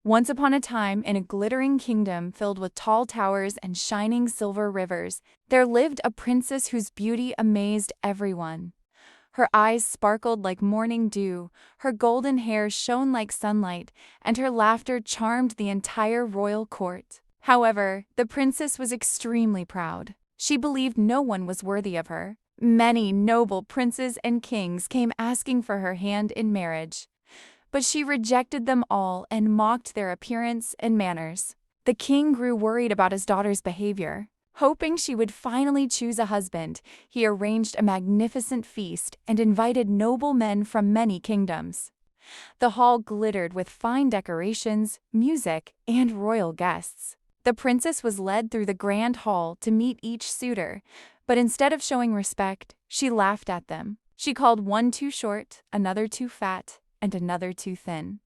Once upon a time, in a glittering kingdom filled with tall towers and shining silver rivers, there lived a princess whose beauty amazed everyone. Her eyes sparkled like morning dew, her golden hair shone like sunlight, and her laughter charmed the entire royal court. However, the princess was extremely proud. She believed no one was worthy of her. Many noble princes and kings came asking for her hand in marriage, but she rejected them all and mocked their appearance and manners. The king grew worried about his daughter's behavior. Hoping she would finally choose a husband, he arranged a magnificent feast and invited noble men from many kingdoms. The hall glittered with fine decorations, music, and royal guests. The princess was led through the grand hall to meet each suitor, but instead of showing respect, she laughed at them. She called one too short, another too fat, and another too thin.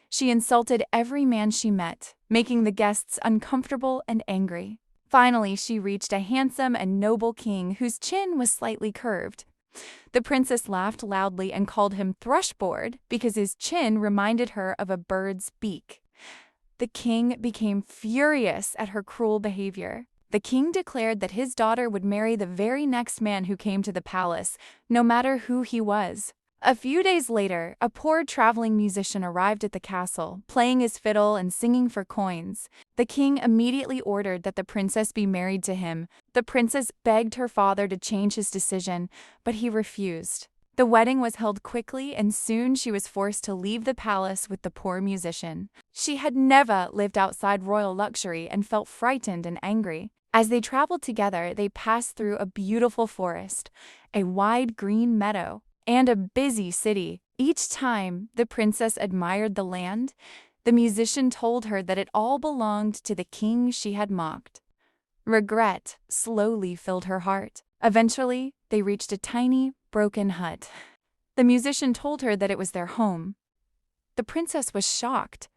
She insulted every man she met, making the guests uncomfortable and angry. Finally, she reached a handsome and noble king whose chin was slightly curved. The princess laughed loudly and called him Thrushbeard because his chin reminded her of a bird's beak. The king became furious at her cruel behavior. The king declared that his daughter would marry the very next man who came to the palace, no matter who he was. A few days later, a poor traveling musician arrived at the castle, playing his fiddle and singing for coins. The king immediately ordered that the princess be married to him. The princess begged her father to change his decision, but he refused. The wedding was held quickly, and soon she was forced to leave the palace with the poor musician. She had never lived outside royal luxury and felt frightened and angry. As they traveled together, they passed through a beautiful forest, a wide green meadow, and a busy city. Each time the princess admired the land, the musician told her that it all belonged to the king she had mocked. Regret slowly filled her heart. Eventually, they reached a tiny, broken hut. The musician told her that it was their home. The princess was shocked.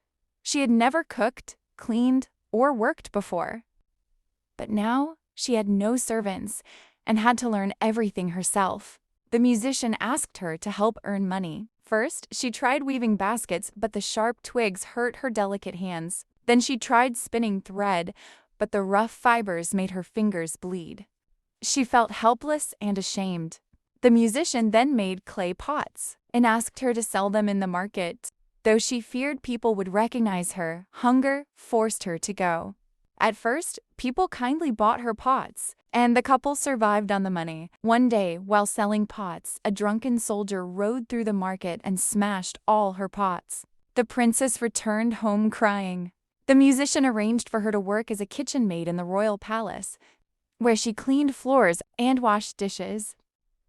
She had never cooked, cleaned, or worked before. But now she had no servants and had to learn everything herself. The musician asked her to help earn money. First, she tried weaving baskets, but the sharp twigs hurt her delicate hands. Then she tried spinning thread, but the rough fibers made her fingers bleed. She felt helpless and ashamed. The musician then made clay pots and asked her to sell them in the market. Though she feared people would recognize her, hunger forced her to go. At first, people kindly bought her pots, and the couple survived on the money. One day, while selling pots, a drunken soldier rode through the market and smashed all her pots. The princess returned home crying. The musician arranged for her to work as a kitchen maid in the royal palace, where she cleaned floors and washed dishes.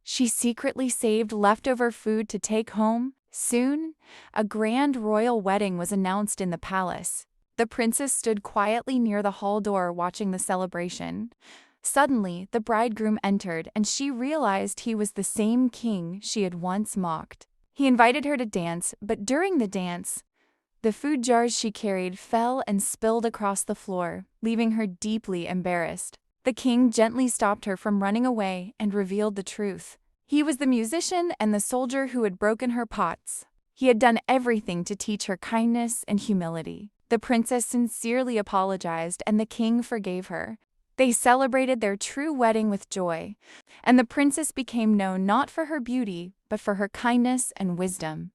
She secretly saved leftover food to take home. Soon, a grand royal wedding was announced in the palace. The princess stood quietly near the hall door watching the celebration. Suddenly, the bridegroom entered, and she realized he was the same king she had once mocked. He invited her to dance, but during the dance, the food jars she carried fell and spilled across the floor, leaving her deeply embarrassed. The king gently stopped her from running away and revealed the truth. He was the musician and the soldier who had broken her pots. He had done everything to teach her kindness and humility. The princess sincerely apologized, and the king forgave her. They celebrated their true wedding with joy, and the princess became known not for her beauty, but for her kindness and wisdom.